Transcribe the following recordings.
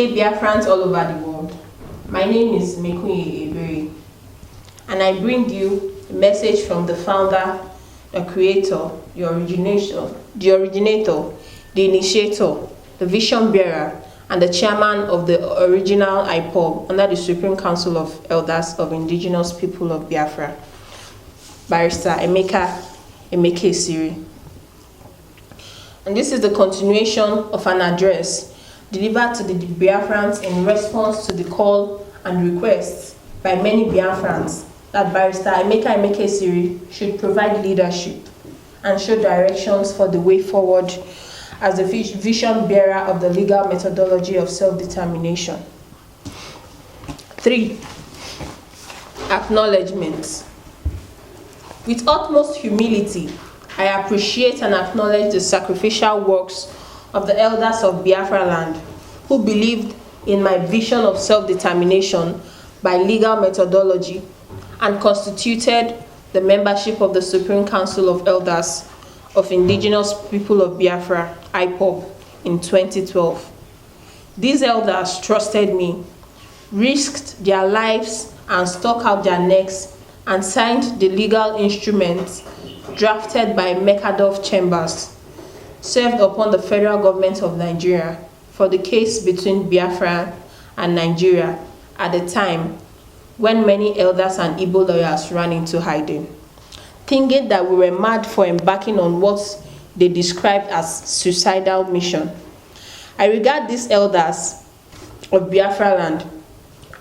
day, Biafrans all over the world. My name is Emeka Emekesiri, and I bring you a message from the founder, the creator, the originator, the initiator, the vision bearer, and the chairman of the original IPOB under the Supreme Council of Elders of Indigenous People of Biafra, Barrister Emeka Emekesiri. And this is the continuation of an address delivered to the Biafrans in response to the call and requests by many Biafrans that Barrister Emeka Emekesiri should provide leadership and show directions for the way forward as the vision bearer of the legal methodology of self-determination. 3. Acknowledgements. With utmost humility, I appreciate and acknowledge the sacrificial works of the elders of Biafra land who believed in my vision of self-determination by legal methodology and constituted the membership of the Supreme Council of Elders of Indigenous People of Biafra, IPOB, in 2012. These elders trusted me, risked their lives and stuck out their necks and signed the legal instruments drafted by Mekadov Chambers, served upon the federal government of Nigeria for the case between Biafra and Nigeria at the time when many elders and Igbo lawyers ran into hiding, thinking that we were mad for embarking on what they described as suicidal mission. I regard these elders of Biafra land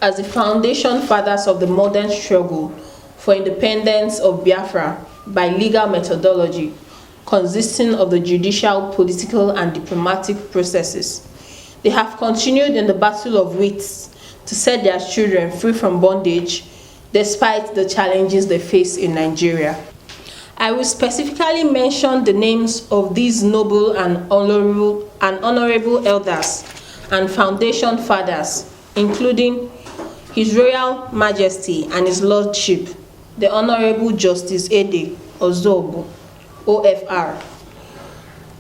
as the foundation fathers of the modern struggle for independence of Biafra by legal methodology consisting of the judicial, political, and diplomatic processes. They have continued in the battle of wits to set their children free from bondage despite the challenges they face in Nigeria. I will specifically mention the names of these noble and honorable elders and foundation fathers, including His Royal Majesty and His Lordship, the Honorable Justice Ede Ozobo, OFR,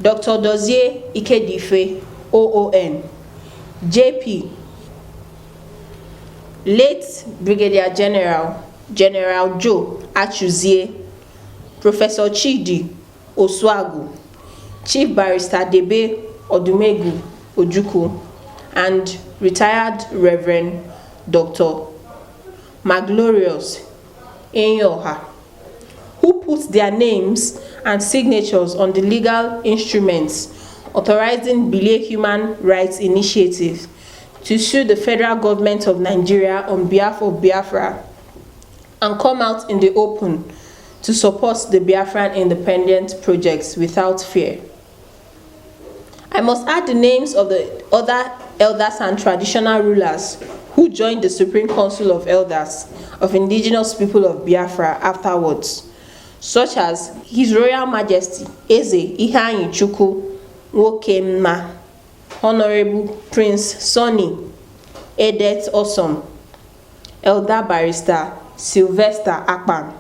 Dr. Dozie Ikedife, OON, JP, late Brigadier General Joe Achuzie, Professor Chidi Oswagu, Chief Barrister Debe Odumegu Ojuku, and retired Reverend Dr. Maglorious Enyoha, who put their names and signatures on the legal instruments authorizing Bile Human Rights Initiative to sue the federal government of Nigeria on behalf of Biafra and come out in the open to support the Biafran independent projects without fear. I must add the names of the other elders and traditional rulers who joined the Supreme Council of Elders of Indigenous People of Biafra afterwards, such as His Royal Majesty Eze Ihanyi Chukwu Nwokemma, Honorable Prince Sonny Edet Osom, Elder Barrister Sylvester Akpan,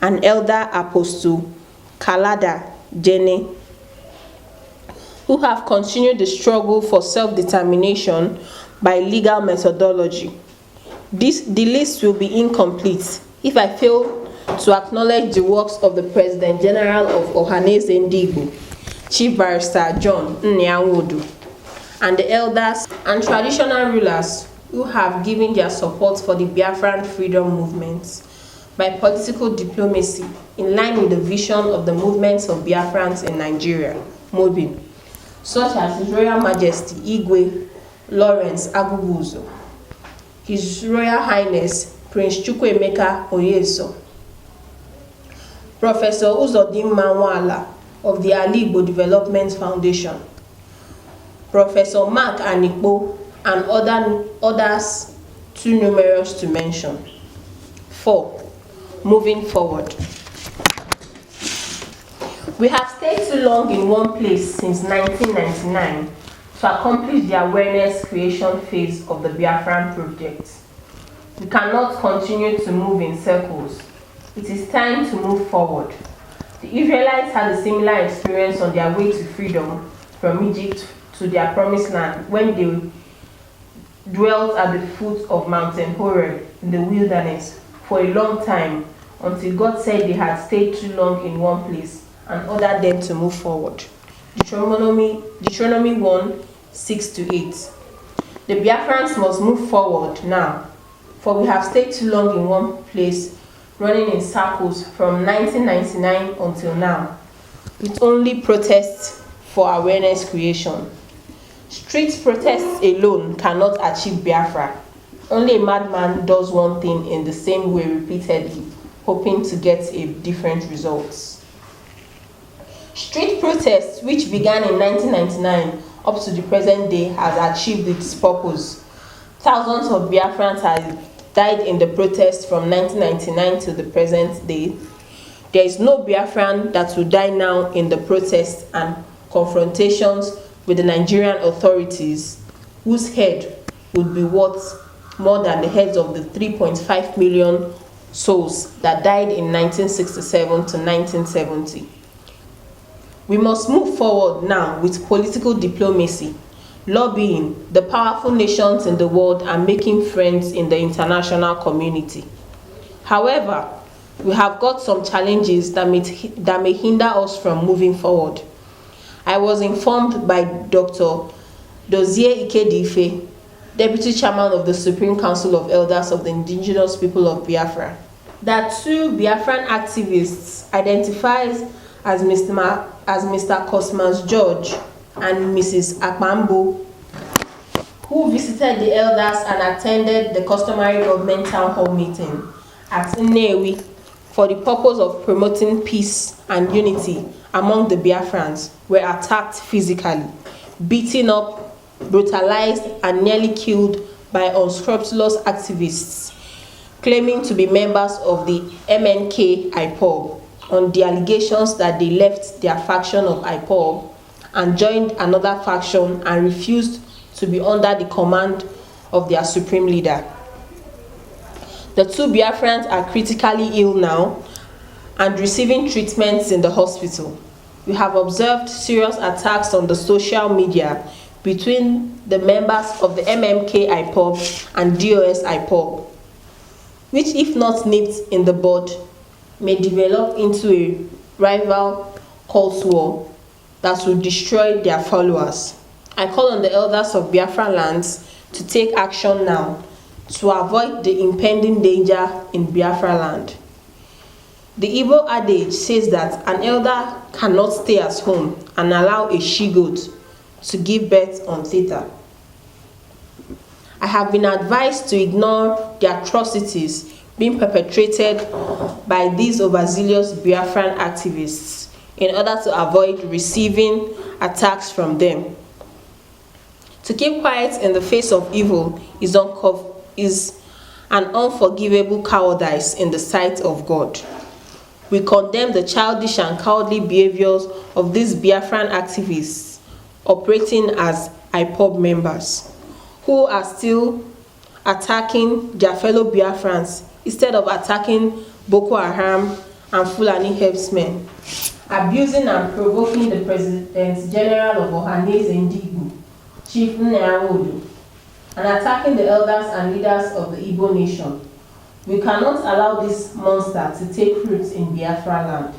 and Elder Apostle Kalada Jene, who have continued the struggle for self-determination by legal methodology. The list will be incomplete if I fail to acknowledge the works of the President General of Ohaneze Ndigbo, Chief Barrister John Nyanwodu, and the elders and traditional rulers who have given their support for the Biafran freedom movement by political diplomacy in line with the vision of the movements of Biafrans in Nigeria, MOBIN, such as His Royal Majesty Igwe Lawrence Agubuzo, His Royal Highness Prince Chukwuemeka Oyeso, Professor Uzodimma Nwala of the Ali Igbo Development Foundation, Professor Mark Anikpo, and others too numerous to mention. 4. Moving forward. We have stayed too long in one place since 1999 to accomplish the awareness creation phase of the Biafran project. We cannot continue to move in circles. It is time to move forward. The Israelites had a similar experience on their way to freedom from Egypt to their promised land when they dwelt at the foot of Mountain Horeb in the wilderness for a long time, until God said they had stayed too long in one place and ordered them to move forward. Deuteronomy 1, 6-8. The Biafrans must move forward now, for we have stayed too long in one place, running in circles from 1999 until now, with only protests for awareness creation. Street protests alone cannot achieve Biafra. Only a madman does one thing in the same way repeatedly, hoping to get a different results. Street protests, which began in 1999 up to the present day, has achieved its purpose. Thousands of Biafrans have died in the protests from 1999 to the present day. There is no Biafran that will die now in the protests and confrontations with the Nigerian authorities, whose head would be worth more than the heads of the 3.5 million souls that died in 1967 to 1970. We must move forward now with political diplomacy, lobbying the powerful nations in the world and making friends in the international community. However, we have got some challenges that may hinder us from moving forward. I was informed by Dr. Dozie Ikedife, Deputy Chairman of the Supreme Council of Elders of the Indigenous People of Biafra, that two Biafran activists identified as Mr. Cosmas George and Mrs. Kpakpando, who visited the elders and attended the customary government town hall meeting at Nnewi for the purpose of promoting peace and unity among the Biafrans, were attacked physically, beaten up, brutalized, and nearly killed by unscrupulous activists claiming to be members of the MNK IPOB on the allegations that they left their faction of IPOB and joined another faction and refused to be under the command of their supreme leader. The two Biafrans are critically ill now and receiving treatments in the hospital. We have observed serious attacks on the social media between the members of the MMK IPOB and DOS IPOB, which, if not nipped in the bud, may develop into a rival cult war that will destroy their followers. I call on the elders of Biafra lands to take action now to avoid the impending danger in Biafra land. The Igbo adage says that an elder cannot stay at home and allow a she-goat to give birth on theta. I have been advised to ignore the atrocities being perpetrated by these overzealous Biafran activists in order to avoid receiving attacks from them. To keep quiet in the face of evil is an unforgivable cowardice in the sight of God. We condemn the childish and cowardly behaviors of these Biafran activists operating as IPOB members, who are still attacking their fellow Biafrans instead of attacking Boko Haram and Fulani herdsmen, abusing and provoking the President General of Ohanese Ndigbo, Chief Nneamodu, and attacking the elders and leaders of the Igbo nation. We cannot allow this monster to take root in Biafra land.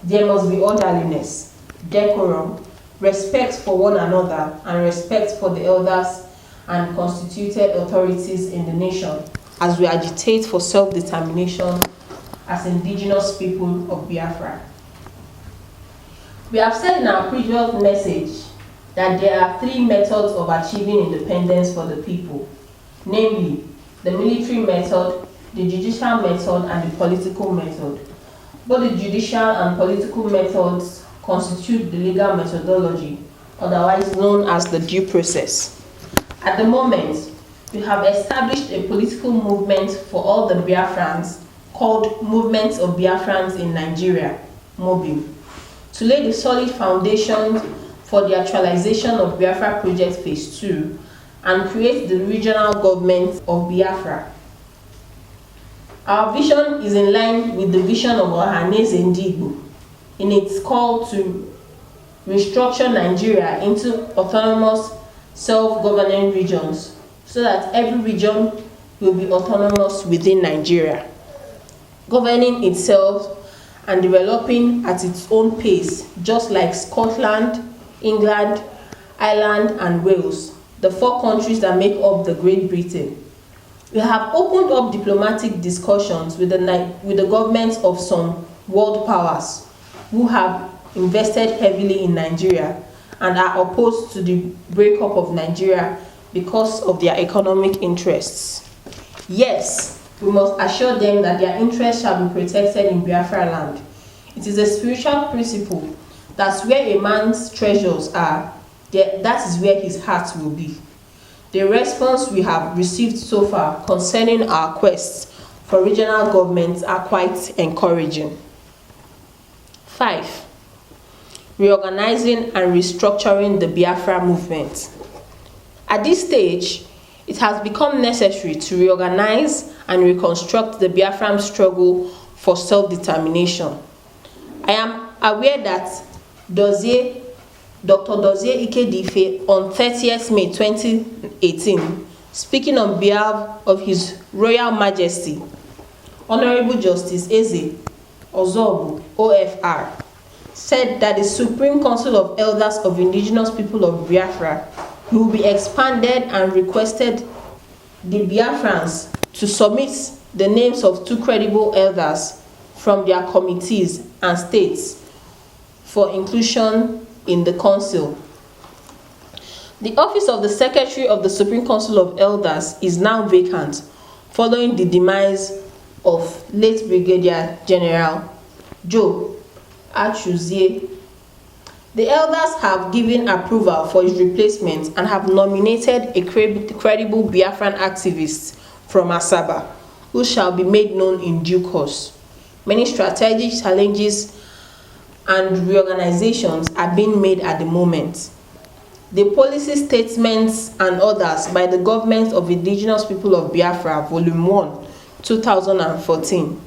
There must be orderliness, decorum, respect for one another, and respect for the elders and constituted authorities in the nation as we agitate for self-determination as indigenous people of Biafra. We have said in our previous message that there are three methods of achieving independence for the people, namely the military method, the judicial method, and the political method. Both the judicial and political methods constitute the legal methodology, otherwise known as the due process. At the moment, we have established a political movement for all the Biafrans called Movement of Biafrans in Nigeria, MOBIM, to lay the solid foundation for the actualization of Biafra Project Phase 2 and create the regional government of Biafra. Our vision is in line with the vision of Ohanese Ndigbo in its call to restructure Nigeria into autonomous self-governing regions so that every region will be autonomous within Nigeria, governing itself and developing at its own pace, just like Scotland, England, Ireland, and Wales, the 4 countries that make up the Great Britain. We have opened up diplomatic discussions with the governments of some world powers who have invested heavily in Nigeria and are opposed to the breakup of Nigeria because of their economic interests. Yes, we must assure them that their interests shall be protected in Biafra land. It is a spiritual principle that where a man's treasures are, that is where his heart will be. The response we have received so far concerning our quests for regional governments are quite encouraging. 5. Reorganizing and restructuring the Biafra movement. At this stage, it has become necessary to reorganize and reconstruct the Biafran struggle for self-determination. I am aware that Dr. Dozie Ikedife on 30th May 2018, speaking on behalf of His Royal Majesty, Honorable Justice Eze Ozobu, OFR, said that the Supreme Council of Elders of Indigenous People of Biafra will be expanded and requested the Biafrans to submit the names of 2 credible elders from their committees and states for inclusion in the council. The office of the Secretary of the Supreme Council of Elders is now vacant following the demise of late Brigadier General Joe Achuzie. The elders have given approval for his replacement and have nominated a credible Biafran activist from Asaba, who shall be made known in due course. Many strategic challenges and reorganizations are being made at the moment. The policy statements and orders by the Government of Indigenous People of Biafra, Volume 1, 2014,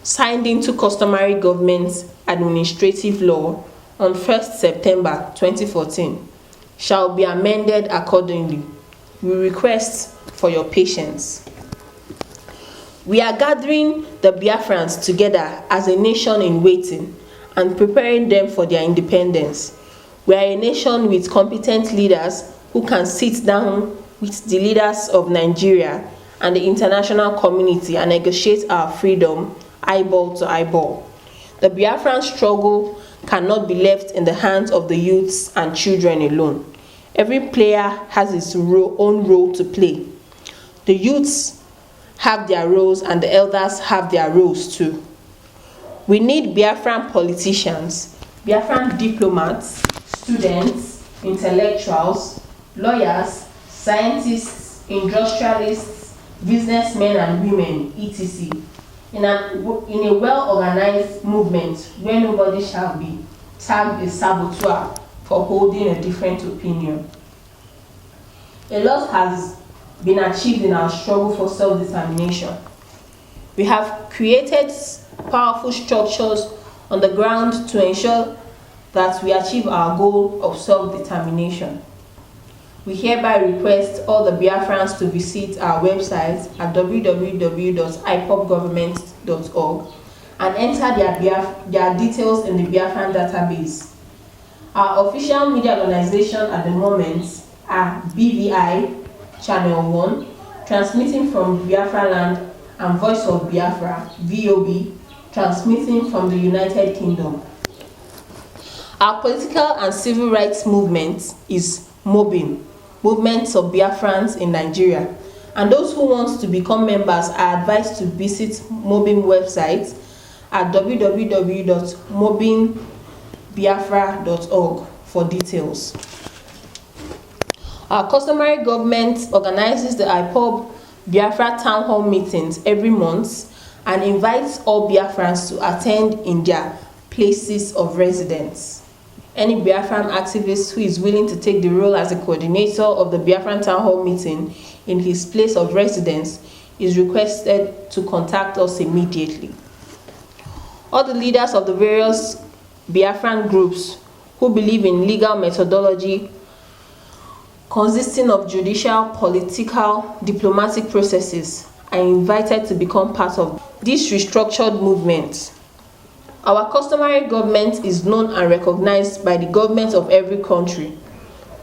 signed into customary government administrative law on 1st September 2014, shall be amended accordingly. We request for your patience. We are gathering the Biafrans together as a nation in waiting and preparing them for their independence. We are a nation with competent leaders who can sit down with the leaders of Nigeria and the international community and negotiate our freedom eyeball to eyeball. The Biafran struggle cannot be left in the hands of the youths and children alone. Every player has its own role to play. The youths have their roles and the elders have their roles too. We need Biafran politicians, Biafran diplomats, students, intellectuals, lawyers, scientists, industrialists, businessmen and women, etc. in a well-organized movement where nobody shall be tagged a saboteur for holding a different opinion. A lot has been achieved in our struggle for self-determination. We have created powerful structures on the ground to ensure that we achieve our goal of self-determination. We hereby request all the Biafrans to visit our website at www.ipopgovernment.org and enter their details in the Biafran database. Our official media organization at the moment are BVI, Channel 1, transmitting from Biafra land, and Voice of Biafra, VOB, transmitting from the United Kingdom. Our political and civil rights movement is MOBIN, Movements of Biafrans in Nigeria, and those who want to become members are advised to visit MOBIN website at www.mobinbiafra.org for details. Our customary government organizes the IPOB Biafra town hall meetings every month and invites all Biafrans to attend in their places of residence. Any Biafran activist who is willing to take the role as a coordinator of the Biafran town hall meeting in his place of residence is requested to contact us immediately. All the leaders of the various Biafran groups who believe in legal methodology consisting of judicial, political, diplomatic processes, are invited to become part of this restructured movement. Our customary government is known and recognized by the government of every country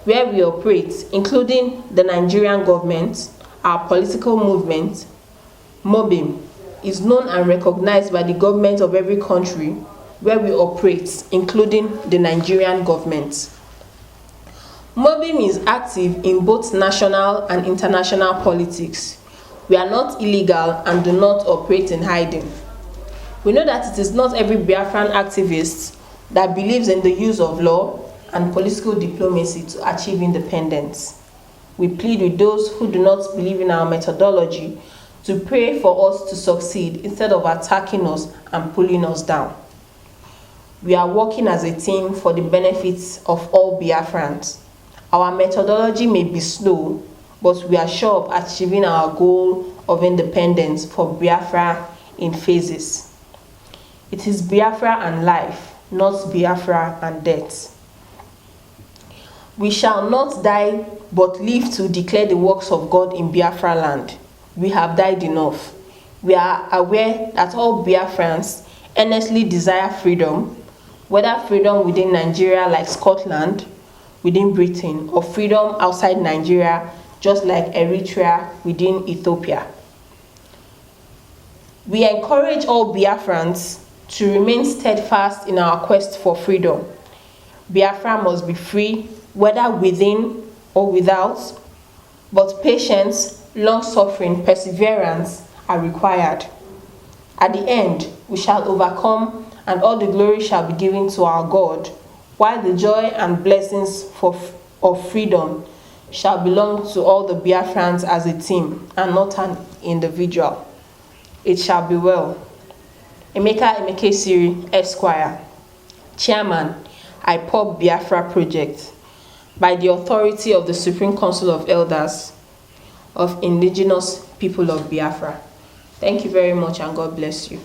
where we operate, including the Nigerian government. Our political movement, MOBIM, is known and recognized by the government of every country where we operate, including the Nigerian government. MOBIM is active in both national and international politics. We are not illegal and do not operate in hiding. We know that it is not every Biafran activist that believes in the use of law and political diplomacy to achieve independence. We plead with those who do not believe in our methodology to pray for us to succeed instead of attacking us and pulling us down. We are working as a team for the benefits of all Biafrans. Our methodology may be slow, but we are sure of achieving our goal of independence for Biafra in phases. It is Biafra and life, not Biafra and death. We shall not die, but live to declare the works of God in Biafra land. We have died enough. We are aware that all Biafrans earnestly desire freedom, whether freedom within Nigeria like Scotland, within Britain, or freedom outside Nigeria, just like Eritrea within Ethiopia. We encourage all Biafrans to remain steadfast in our quest for freedom. Biafra must be free, whether within or without, but patience, long-suffering, perseverance are required. At the end, we shall overcome, and all the glory shall be given to our God, while the joy and blessings of freedom shall belong to all the Biafrans as a team and not an individual. It shall be well. Emeka Emekesiri, Esquire, Chairman, IPOB Biafra Project, by the authority of the Supreme Council of Elders of Indigenous People of Biafra. Thank you very much and God bless you.